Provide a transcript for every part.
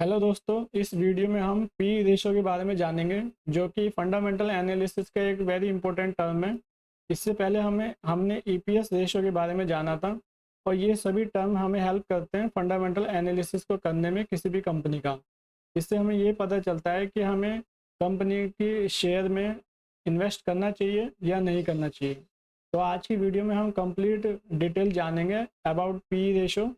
Hello दोस्तों, इस video में हम पी रेशो के बारे में जानेंगे जो कि फंडामेंटल एनालिसिस का एक वेरी इंपॉर्टेंट टर्म है। इससे पहले हमने ईपीएस रेशो के बारे में जाना था और ये सभी टर्म हमें हेल्प करते हैं फंडामेंटल एनालिसिस को करने में किसी भी कंपनी का। इससे हमें ये पता चलता है कि हमें कंपनी की शेयर में इन्वेस्ट करना चाहिए या नहीं करना चाहिए। तो आज की वीडियो में हम कंप्लीट डिटेल जानेंगे अबाउट पी रेशो।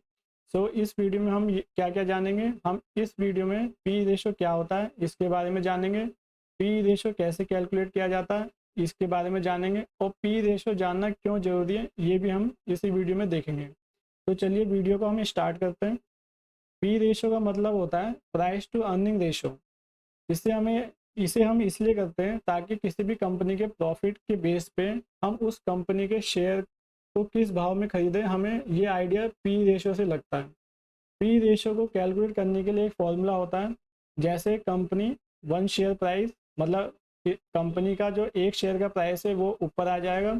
इस वीडियो में हम क्या क्या जानेंगे। हम इस वीडियो में पी रेशो क्या होता है इसके बारे में जानेंगे, पी रेशो कैसे कैलकुलेट किया जाता है इसके बारे में जानेंगे, और पी रेशो जानना क्यों ज़रूरी है ये भी हम इसी वीडियो में देखेंगे। तो चलिए वीडियो को हम स्टार्ट करते हैं। पी रेशो का मतलब होता है प्राइस टू अर्निंग रेशो। इसे हम इसलिए करते हैं ताकि किसी भी कंपनी के प्रॉफिट के बेस पे हम उस कंपनी के शेयर को किस भाव में खरीदें, हमें ये आइडिया पी रेशो से लगता है। पी रेशो को कैलकुलेट करने के लिए एक फॉर्मूला होता है। जैसे कंपनी वन शेयर प्राइस, मतलब कंपनी का जो एक शेयर का प्राइस है वो ऊपर आ जाएगा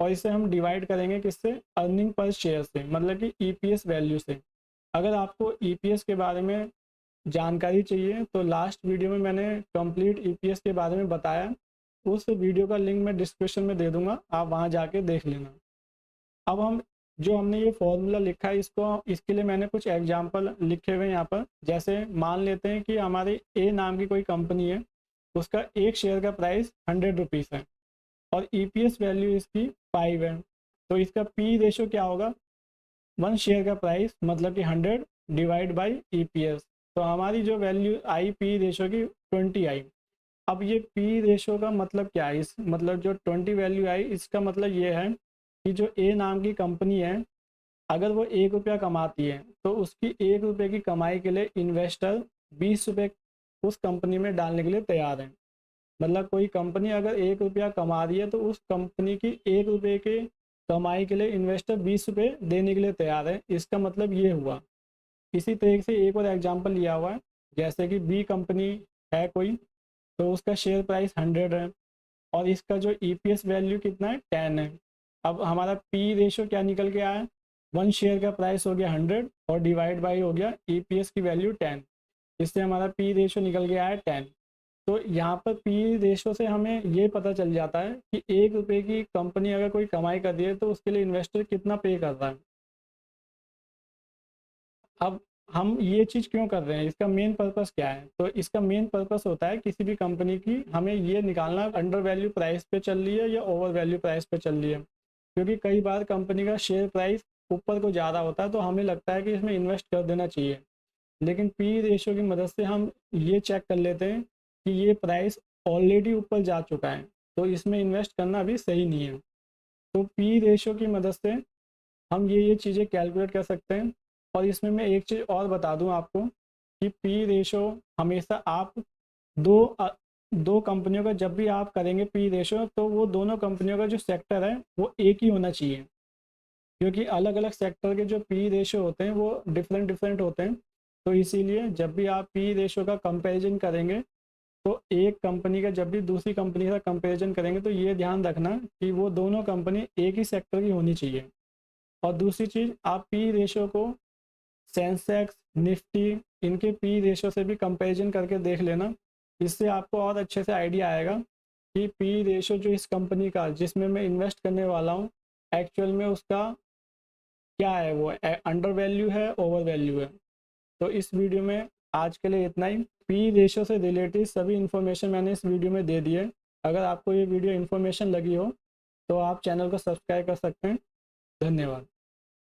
और इसे हम डिवाइड करेंगे किससे, अर्निंग पर शेयर से, मतलब कि ईपीएस वैल्यू से। अगर आपको ईपीएस के बारे में जानकारी चाहिए तो लास्ट वीडियो में मैंने कंप्लीट ईपीएस के बारे में बताया। उस वीडियो का लिंक मैं डिस्क्रिप्शन में दे दूंगा, आप वहां जाके देख लेना। अब हम जो हमने ये फॉर्मूला लिखा है इसके लिए मैंने कुछ एग्जांपल लिखे हुए हैं यहाँ पर। जैसे मान लेते हैं कि हमारी ए नाम की कोई कंपनी है, उसका एक शेयर का प्राइस 100 रुपीज़ है और ईपीएस वैल्यू इसकी 5 है। तो इसका पी रेशो क्या होगा, वन शेयर का प्राइस मतलब कि 100 डिवाइड बाई ईपीएस। तो हमारी जो वैल्यू आई पी रेशो की 20 आई। अब ये पी रेशो का मतलब क्या है, इस मतलब जो 20 वैल्यू आई इसका मतलब ये है कि जो ए नाम की कंपनी है, अगर वो 1 रुपया कमाती है तो उसकी 1 रुपये की कमाई के लिए इन्वेस्टर 20 रुपये उस कंपनी में डालने के लिए तैयार है। मतलब कोई कंपनी अगर 1 रुपया कमा रही है तो उस कंपनी की 1 रुपये की कमाई के लिए इन्वेस्टर 20 रुपये देने के लिए तैयार है। इसका मतलब ये हुआ। इसी तरीके से एक और एग्जाम्पल लिया हुआ है। जैसे कि बी कंपनी है कोई, तो उसका शेयर प्राइस 100 है और इसका जो ईपीएस वैल्यू कितना है, 10 है। अब हमारा पी रेशो क्या निकल के आया, वन शेयर का प्राइस हो गया 100 और डिवाइड बाई हो गया ईपीएस की वैल्यू 10। इससे हमारा पी रेशो निकल के आया 10। तो यहाँ पर पी रेशो से हमें ये पता चल जाता है कि 1 रुपये की कंपनी अगर कोई कमाई कर रही है तो उसके लिए इन्वेस्टर कितना पे कर रहा है। अब हम ये चीज़ क्यों कर रहे हैं, इसका मेन पर्पस क्या है। तो इसका मेन पर्पस होता है किसी भी कंपनी की हमें ये निकालना अंडर वैल्यू प्राइस पे चल रही है या ओवर वैल्यू प्राइस पे चल रही है। क्योंकि कई बार कंपनी का शेयर प्राइस ऊपर को ज़्यादा होता है तो हमें लगता है कि इसमें इन्वेस्ट कर देना चाहिए, लेकिन पी रेशो की मदद से हम ये चेक कर लेते हैं कि ये प्राइस ऑलरेडी ऊपर जा चुका है तो इसमें इन्वेस्ट करना अभी सही नहीं है। तो पी रेशो की मदद से हम ये चीज़ें कैलकुलेट कर सकते हैं। और इसमें मैं एक चीज़ और बता दूं आपको कि पी रेशो हमेशा आप दो दो कंपनियों का जब भी आप करेंगे पी रेशो, तो वो दोनों कंपनियों का जो सेक्टर है वो एक ही होना चाहिए। क्योंकि अलग अलग सेक्टर के जो पी रेशो होते हैं वो डिफरेंट डिफरेंट होते हैं। तो इसीलिए जब भी आप पी रेशो का कंपैरिजन करेंगे तो एक कंपनी का जब भी दूसरी कंपनी का कंपैरिजन करेंगे तो ये ध्यान रखना कि वो दोनों कंपनी एक ही सेक्टर की होनी चाहिए। और दूसरी चीज़, आप पी रेशो को सेंसेक्स, निफ्टी, इनके पी रेशो से भी कंपैरिजन करके देख लेना। इससे आपको और अच्छे से आइडिया आएगा कि पी रेशो जो इस कंपनी का जिसमें मैं इन्वेस्ट करने वाला हूँ एक्चुअल में उसका क्या है, वो अंडर वैल्यू है ओवर वैल्यू है। तो इस वीडियो में आज के लिए इतना ही। पी रेशो से रिलेटेड सभी इन्फॉर्मेशन मैंने इस वीडियो में दे दी है। अगर आपको ये वीडियो इन्फॉर्मेशन लगी हो तो आप चैनल को सब्सक्राइब कर सकते हैं। धन्यवाद।